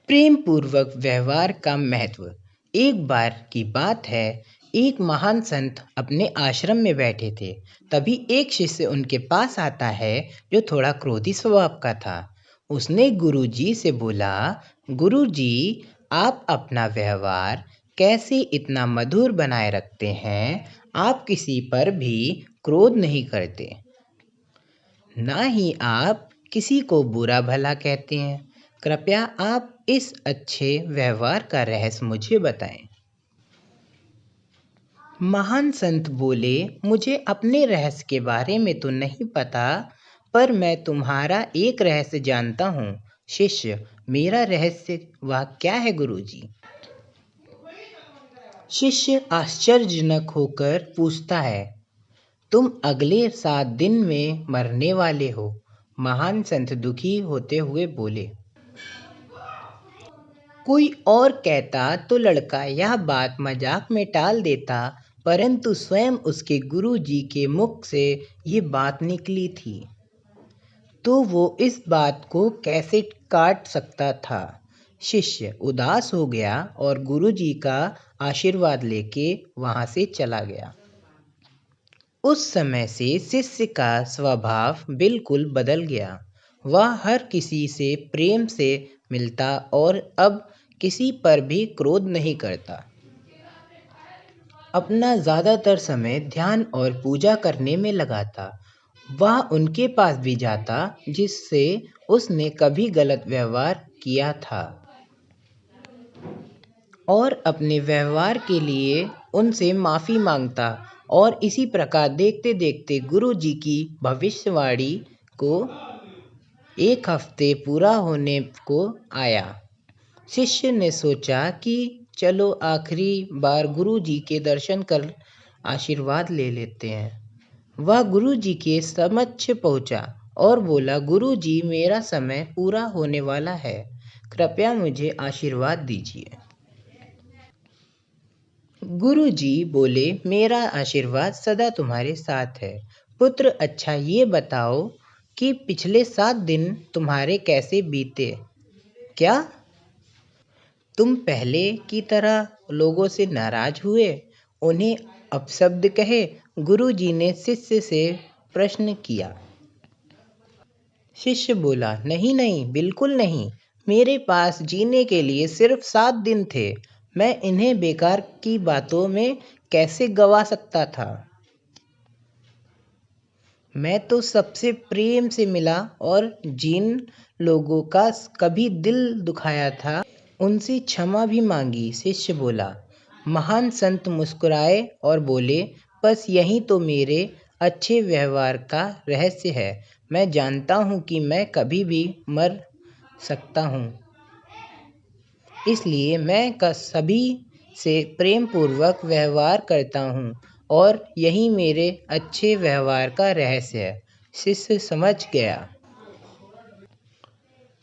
प्रेम पूर्वक व्यवहार का महत्व। एक बार की बात है, एक महान संत अपने आश्रम में बैठे थे। तभी एक शिष्य उनके पास आता है जो थोड़ा क्रोधी स्वभाव का था। उसने गुरुजी से बोला, गुरुजी, आप अपना व्यवहार कैसे इतना मधुर बनाए रखते हैं? आप किसी पर भी क्रोध नहीं करते, ना ही आप किसी को बुरा भला कहते हैं। कृपया आप इस अच्छे व्यवहार का रहस्य मुझे बताएं। महान संत बोले, मुझे अपने रहस्य के बारे में तो नहीं पता, पर मैं तुम्हारा एक रहस्य जानता हूँ। शिष्य, मेरा रहस्य वह क्या है गुरुजी? शिष्य आश्चर्यजनक होकर पूछता है, तुम अगले 7 दिन में मरने वाले हो। महान संत दुखी होते हुए बोले, कोई और कहता तो लड़का यह बात मजाक में टाल देता, परंतु स्वयं उसके गुरुजी के मुख से ये बात निकली थी, तो वो इस बात को कैसे काट सकता था। शिष्य उदास हो गया और गुरुजी का आशीर्वाद लेके वहां से चला गया। उस समय से शिष्य का स्वभाव बिल्कुल बदल गया। वह हर किसी से प्रेम से मिलता और अब किसी पर भी क्रोध नहीं करता। अपना ज़्यादातर समय ध्यान और पूजा करने में लगाता। वह उनके पास भी जाता जिससे उसने कभी गलत व्यवहार किया था और अपने व्यवहार के लिए उनसे माफ़ी मांगता। और इसी प्रकार देखते देखते गुरु जी की भविष्यवाणी को 1 हफ्ते पूरा होने को आया। शिष्य ने सोचा कि चलो आखिरी बार गुरु जी के दर्शन कर आशीर्वाद ले लेते हैं। वह गुरु जी के समक्ष पहुंचा और बोला, गुरु जी, मेरा समय पूरा होने वाला है, कृपया मुझे आशीर्वाद दीजिए। गुरु जी बोले, मेरा आशीर्वाद सदा तुम्हारे साथ है। पुत्र, अच्छा ये बताओ कि पिछले 7 दिन तुम्हारे कैसे बीते? क्या तुम पहले की तरह लोगों से नाराज हुए, उन्हें अपशब्द कहे? गुरु जी ने शिष्य से प्रश्न किया। शिष्य बोला, नहीं नहीं, बिल्कुल नहीं। मेरे पास जीने के लिए सिर्फ 7 दिन थे। मैं इन्हें बेकार की बातों में कैसे गवा सकता था? मैं तो सबसे प्रेम से मिला और जिन लोगों का कभी दिल दुखाया था उनसे क्षमा भी मांगी। शिष्य बोला। महान संत मुस्कुराए और बोले, बस यही तो मेरे अच्छे व्यवहार का रहस्य है। मैं जानता हूँ कि मैं कभी भी मर सकता हूँ, इसलिए मैं सभी से प्रेम पूर्वक व्यवहार करता हूँ और यही मेरे अच्छे व्यवहार का रहस्य है। शिष्य समझ गया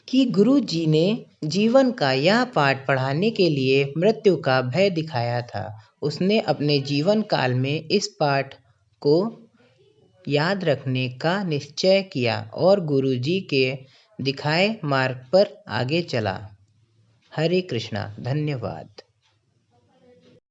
कि गुरु जी ने जीवन का यह पाठ पढ़ाने के लिए मृत्यु का भय दिखाया था। उसने अपने जीवन काल में इस पाठ को याद रखने का निश्चय किया और गुरु जी के दिखाए मार्ग पर आगे चला। हरे कृष्णा। धन्यवाद।